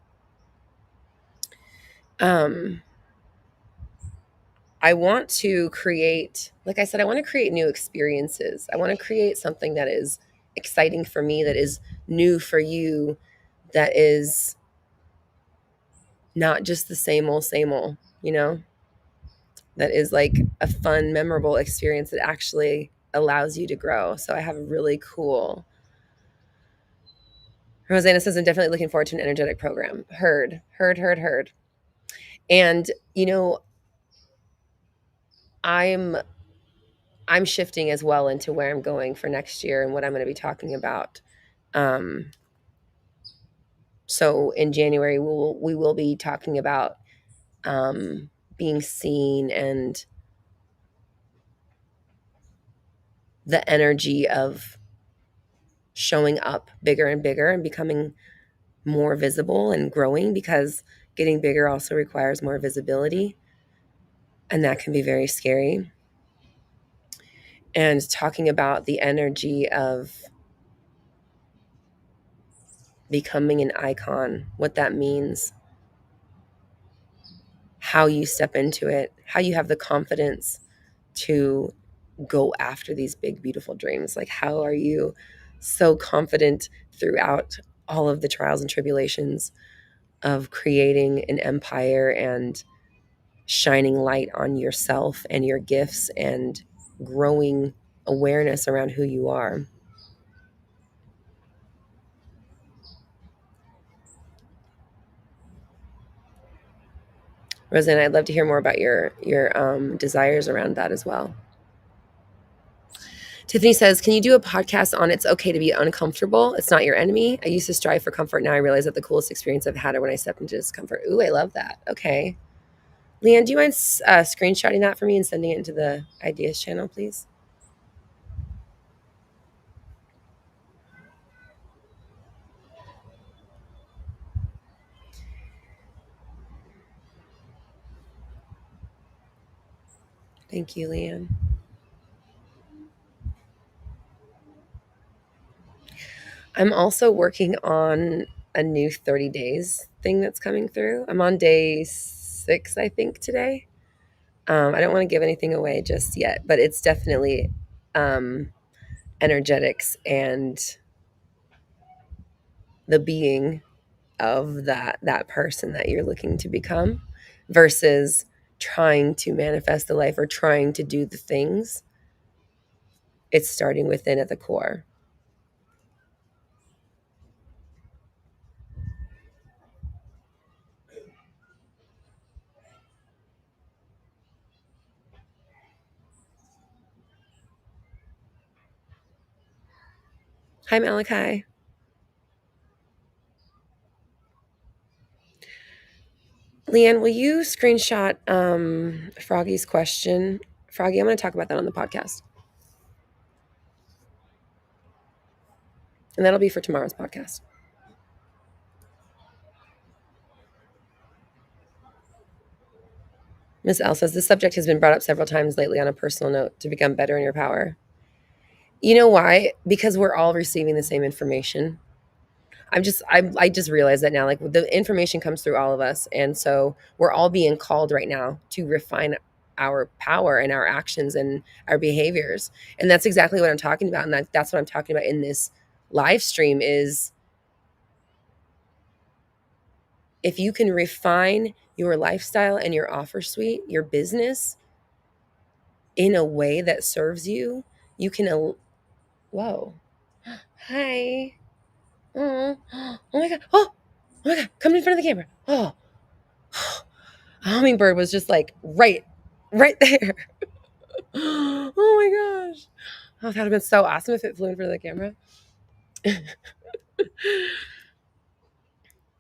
I want to create, like I said, I want to create new experiences. I want to create something that is exciting for me, that is new for you, that is not just the same old, that is like a fun, memorable experience that actually allows you to grow. So I have a really cool. Rosanna says, I'm definitely looking forward to an energetic program. Heard. And I'm I'm shifting as well into where I'm going for next year and what I'm going to be talking about. So in January, we will be talking about being seen and the energy of showing up bigger and bigger and becoming more visible and growing, because getting bigger also requires more visibility, and that can be very scary. And talking about the energy of becoming an icon, what that means, how you step into it, how you have the confidence to go after these big, beautiful dreams. Like, how are you so confident throughout all of the trials and tribulations of creating an empire and shining light on yourself and your gifts and growing awareness around who you are? Rosanna, I'd love to hear more about your desires around that as well. Tiffany says, can you do a podcast on it's okay to be uncomfortable? It's not your enemy. I used to strive for comfort. Now I realize that the coolest experience I've had are when I stepped into discomfort. Ooh, I love that. Okay. Leanne, do you mind screenshotting that for me and sending it into the ideas channel, please? Thank you, Leanne. I'm also working on a new 30 days thing that's coming through. I'm on day 6, I think, today. I don't want to give anything away just yet, but it's definitely energetics and the being of that person that you're looking to become, versus trying to manifest the life or trying to do the things. It's starting within at the core. Hi, Malachi. Leanne, will you screenshot Froggy's question? Froggy, I'm going to talk about that on the podcast. And that'll be for tomorrow's podcast. Miss L says, this subject has been brought up several times lately on a personal note, to become better in your power. You know why? Because we're all receiving the same information. I just realized that now, like, the information comes through all of us. And so we're all being called right now to refine our power and our actions and our behaviors. And that's exactly what I'm talking about. And that's what I'm talking about in this live stream is, if you can refine your lifestyle and your offer suite, your business, in a way that serves you, you can, whoa, hi. Oh, oh my God. Oh my God. Come in front of the camera. Oh, a hummingbird was just like right there. Oh my gosh. Oh, that would have been so awesome if it flew in front of the camera.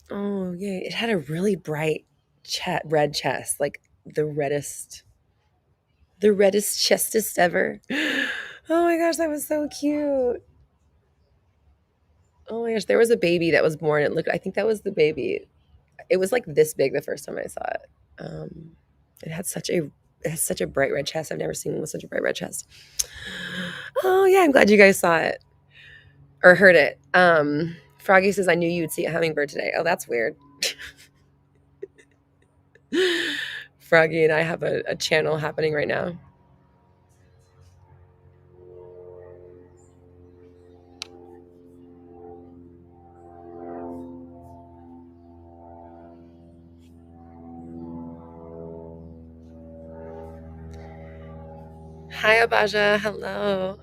Oh, yay. It had a really bright red chest, like the reddest, the reddest chestest ever. Oh my gosh, that was so cute. Oh my gosh, there was a baby that was born. It looked, I think that was the baby. It was like this big the first time I saw it. Um, it had such a it has such a bright red chest. I've never seen one with such a bright red chest. Oh yeah, I'm glad you guys saw it or heard it. Froggy says I knew you would see a hummingbird today. Oh, that's weird. Froggy and I have a channel happening right now. Hi, Abaja. Hello.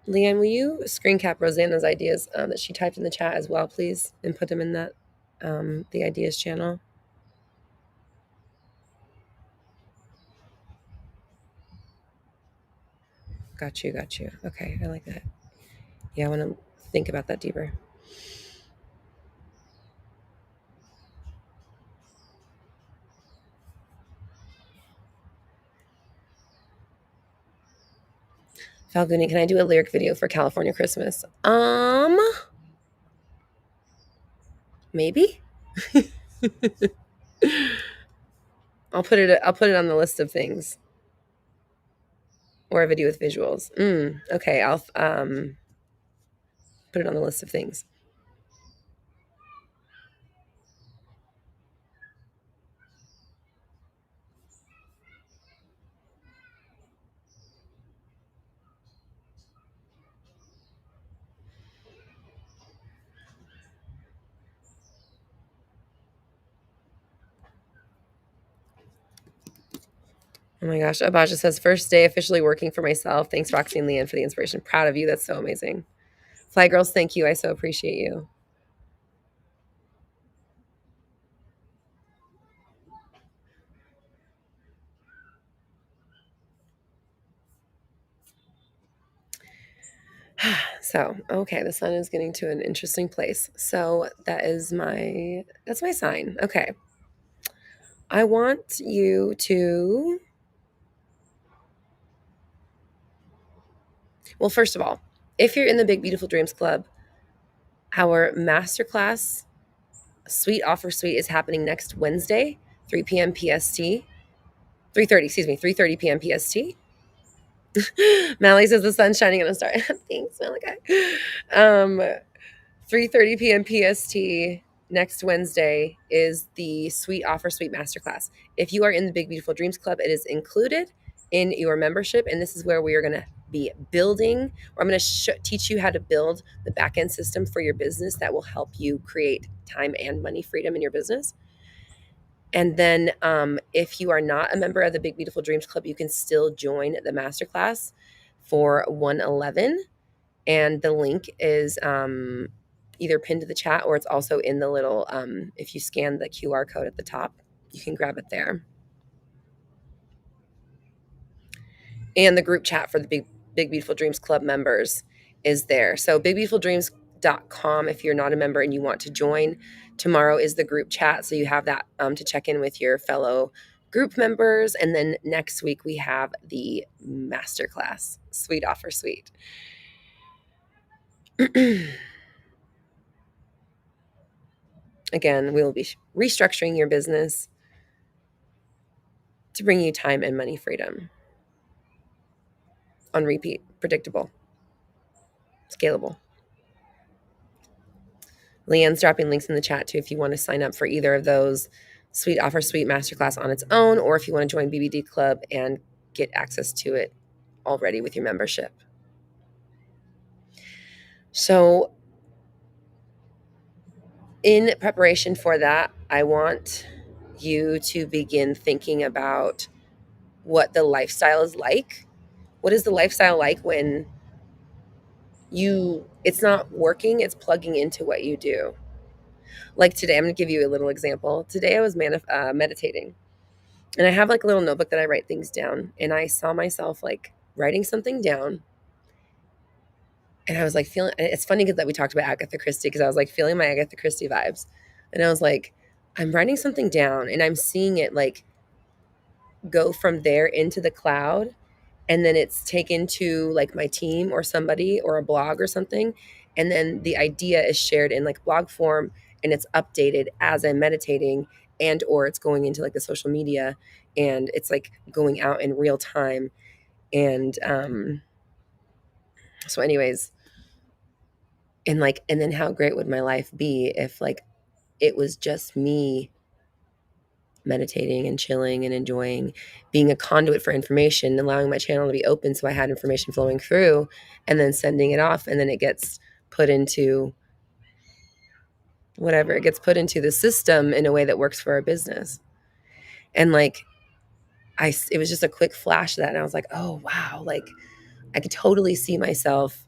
Leanne, will you screen cap Rosanna's ideas that she typed in the chat as well, please, and put them in that the ideas channel? Got you, got you. Okay, I like that. Yeah, I want to think about that deeper. Falguni, can I do a lyric video for California Christmas? Maybe. I'll put it on the list of things. Or a video with visuals. Okay, I'll put it on the list of things. Oh my gosh. Abaja says, first day officially working for myself. Thanks, Roxy and Leanne, for the inspiration. Proud of you. That's so amazing. Fly Girls, thank you. I so appreciate you. So, okay, the sun is getting to an interesting place. So that's my sign. Okay. I want you to, well, first of all, if you're in the Big Beautiful Dreams Club, our masterclass Sweet Offer Suite is happening next Wednesday, 3 p.m. PST. 3:30, excuse me, 3:30 p.m. PST. Mally says the sun's shining on a star. Thanks, Malachi. 3:30 p.m. PST next Wednesday is the Sweet Offer Suite Masterclass. If you are in the Big Beautiful Dreams Club, it is included in your membership, and this is where we are going to be building, or I'm going to teach you how to build the back-end system for your business that will help you create time and money freedom in your business. And then if you are not a member of the Big Beautiful Dreams Club, you can still join the masterclass for 111. And the link is either pinned to the chat, or it's also in the little, if you scan the QR code at the top, you can grab it there. And the group chat for the Big Beautiful Dreams Club members is there. So bigbeautiful.dreams.com if you're not a member and you want to join. Tomorrow is the group chat, so you have that to check in with your fellow group members. And then next week we have the masterclass, Sweet Offer Suite. Again, we will be restructuring your business to bring you time and money freedom on repeat, predictable, scalable. Leanne's dropping links in the chat too if you want to sign up for either of those, Sweet Offer Suite Masterclass on its own, or if you want to join BBD Club and get access to it already with your membership. So in preparation for that, I want you to begin thinking about what the lifestyle is like. What is the lifestyle like when it's not working, it's plugging into what you do. Like today, I'm going to give you a little example. Today I was meditating, and I have like a little notebook that I write things down, and I saw myself like writing something down, and I was like feeling, it's funny because that we talked about Agatha Christie, because I was like feeling my Agatha Christie vibes, and I was like, I'm writing something down and I'm seeing it like go from there into the cloud, and then it's taken to like my team or somebody or a blog or something, and then the idea is shared in like blog form, and it's updated as I'm meditating, and or it's going into like the social media, and it's like going out in real time. And so anyways, and then how great would my life be if like it was just me meditating and chilling and enjoying being a conduit for information, allowing my channel to be open so I had information flowing through, and then sending it off, and then it gets put into whatever, it gets put into the system in a way that works for our business. And like it was just a quick flash of that, and I was like, oh wow, like I could totally see myself,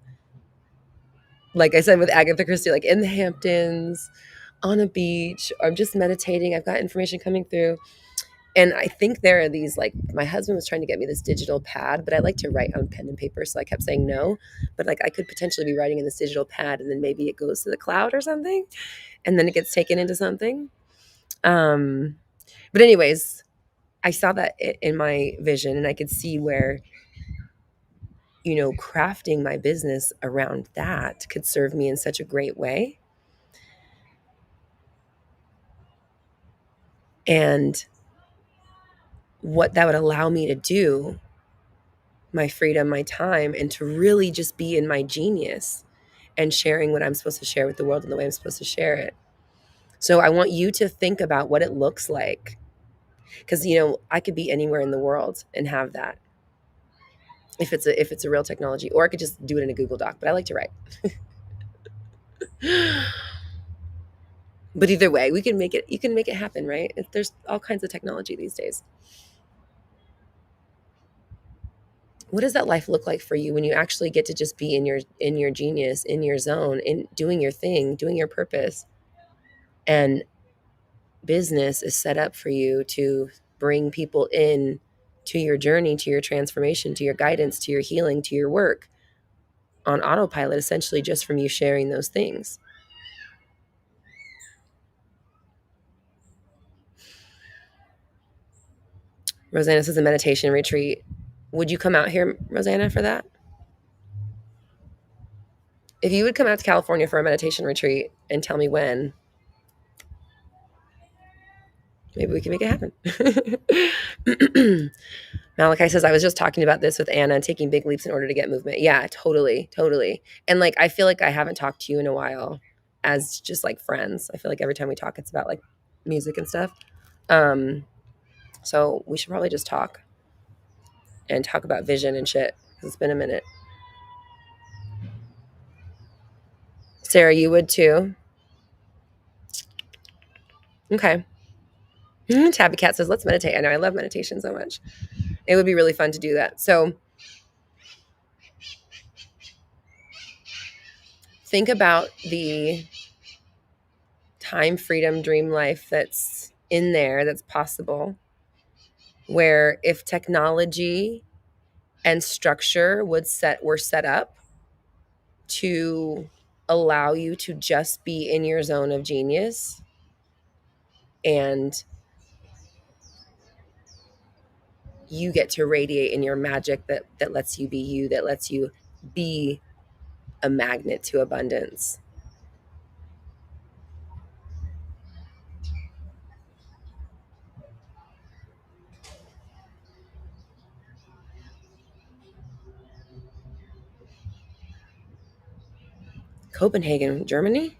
like I said with Agatha Christie, like in the Hamptons on a beach, or I'm just meditating, I've got information coming through. And I think there are these, like, my husband was trying to get me this digital pad, but I like to write on pen and paper. So I kept saying no. But like, I could potentially be writing in this digital pad, and then maybe it goes to the cloud or something, and then it gets taken into something. Um, but, anyways, I saw that in my vision, and I could see where, crafting my business around that could serve me in such a great way. And what that would allow me to do, my freedom, my time, and to really just be in my genius and sharing what I'm supposed to share with the world in the way I'm supposed to share it. So I want you to think about what it looks like, because I could be anywhere in the world and have that, if it's a real technology, or I could just do it in a Google Doc. But I like to write. But either way, we can make it. You can make it happen, right? There's all kinds of technology these days. What does that life look like for you when you actually get to just be in your genius, in your zone, in doing your thing, doing your purpose, and business is set up for you to bring people in to your journey, to your transformation, to your guidance, to your healing, to your work on autopilot, essentially just from you sharing those things. Rosanna says a meditation retreat. Would you come out here, Rosanna, for that? If you would come out to California for a meditation retreat and tell me when, maybe we can make it happen. Malachi says, I was just talking about this with Anna, taking big leaps in order to get movement. Yeah, totally, totally. And like, I feel like I haven't talked to you in a while as just like friends. I feel like every time we talk, it's about like music and stuff. So we should probably just talk and talk about vision and shit, because it's been a minute. Sarah, you would too? Okay. Tabby Cat says, let's meditate. I know, I love meditation so much. It would be really fun to do that. So think about the time, freedom, dream life that's in there, that's possible, where if technology and structure were set up to allow you to just be in your zone of genius, and you get to radiate in your magic that lets you be you, that lets you be a magnet to abundance. Copenhagen, Germany?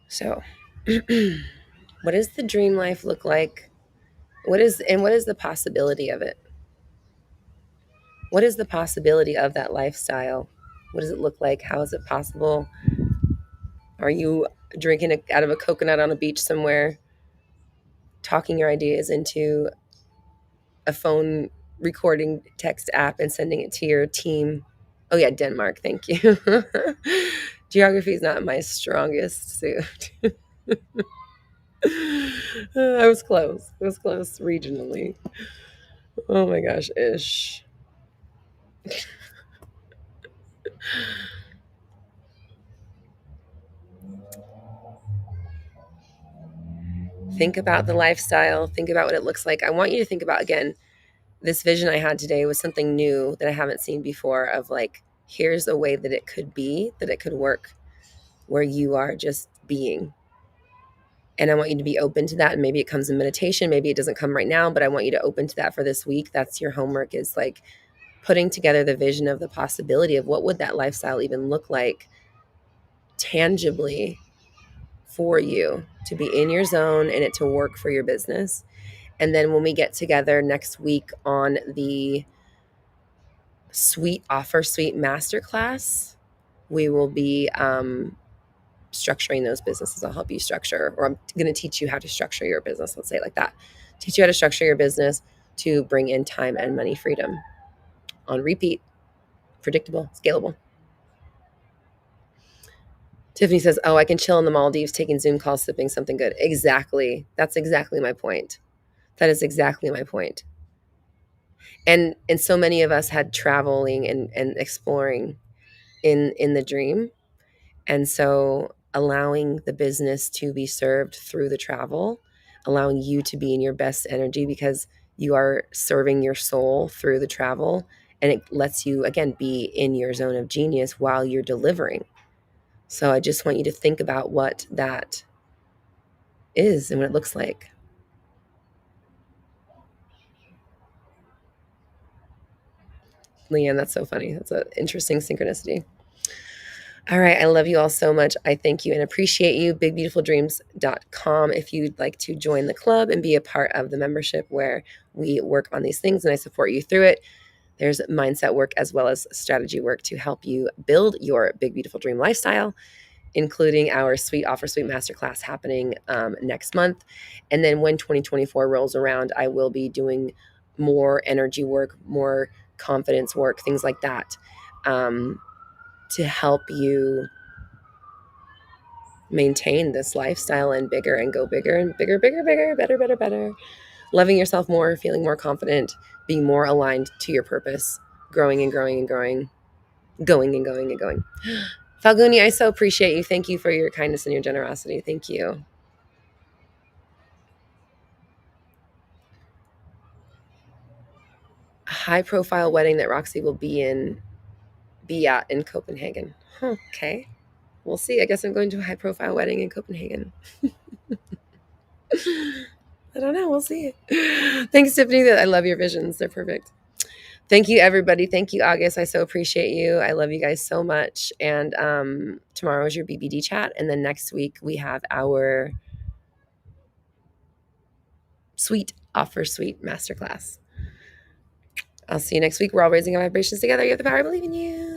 So, what does the dream life look like? What is the possibility of it? What is the possibility of that lifestyle? What does it look like? How is it possible? Are you drinking out of a coconut on a beach somewhere, talking your ideas into a phone recording text app and sending it to your team. Oh yeah, Denmark, thank you. Geography is not my strongest suit. I was close. It was close regionally. Oh my gosh, ish. Think about the lifestyle. Think about what it looks like. I want you to think about, again, this vision I had today was something new that I haven't seen before of like, here's a way that it could be, that it could work where you are just being. And I want you to be open to that. And maybe it comes in meditation. Maybe it doesn't come right now, but I want you to open to that for this week. That's your homework, is like putting together the vision of the possibility of what would that lifestyle even look like tangibly for you to be in your zone and it to work for your business. And then when we get together next week on the Sweet Offer Suite Masterclass, we will be structuring those businesses. I'll help you structure, or I'm going to teach you how to structure your business. Let's say it like that. Teach you how to structure your business to bring in time and money freedom on repeat, predictable, scalable. Tiffany says, oh, I can chill in the Maldives taking Zoom calls, sipping something good. Exactly. That's exactly my point. That is exactly my point. And so many of us had traveling and exploring in the dream. And so allowing the business to be served through the travel, allowing you to be in your best energy because you are serving your soul through the travel. And it lets you, again, be in your zone of genius while you're delivering. So I just want you to think about what that is and what it looks like. Leanne, that's so funny. That's an interesting synchronicity. All right. I love you all so much. I thank you and appreciate you. BigBeautifulDreams.com if you'd like to join the club and be a part of the membership where we work on these things and I support you through it. There's mindset work as well as strategy work to help you build your big, beautiful dream lifestyle, including our Sweet Offer Suite Masterclass happening next month. And then when 2024 rolls around, I will be doing more energy work, more confidence work, things like that. To help you maintain this lifestyle and bigger and go bigger and bigger, bigger, bigger, better, better, better. Loving yourself more, feeling more confident, being more aligned to your purpose, growing and growing and growing, going and going and going. Falguni, I so appreciate you. Thank you for your kindness and your generosity. Thank you. A high profile wedding that Roxy will be at in Copenhagen. Okay. We'll see. I guess I'm going to a high profile wedding in Copenhagen. I don't know. We'll see. Thanks, Tiffany. I love your visions. They're perfect. Thank you, everybody. Thank you, August. I so appreciate you. I love you guys so much. And tomorrow is your BBD chat. And then next week, we have our Sweet Offer Suite Masterclass. I'll see you next week. We're all raising our vibrations together. You have the power. I believe in you.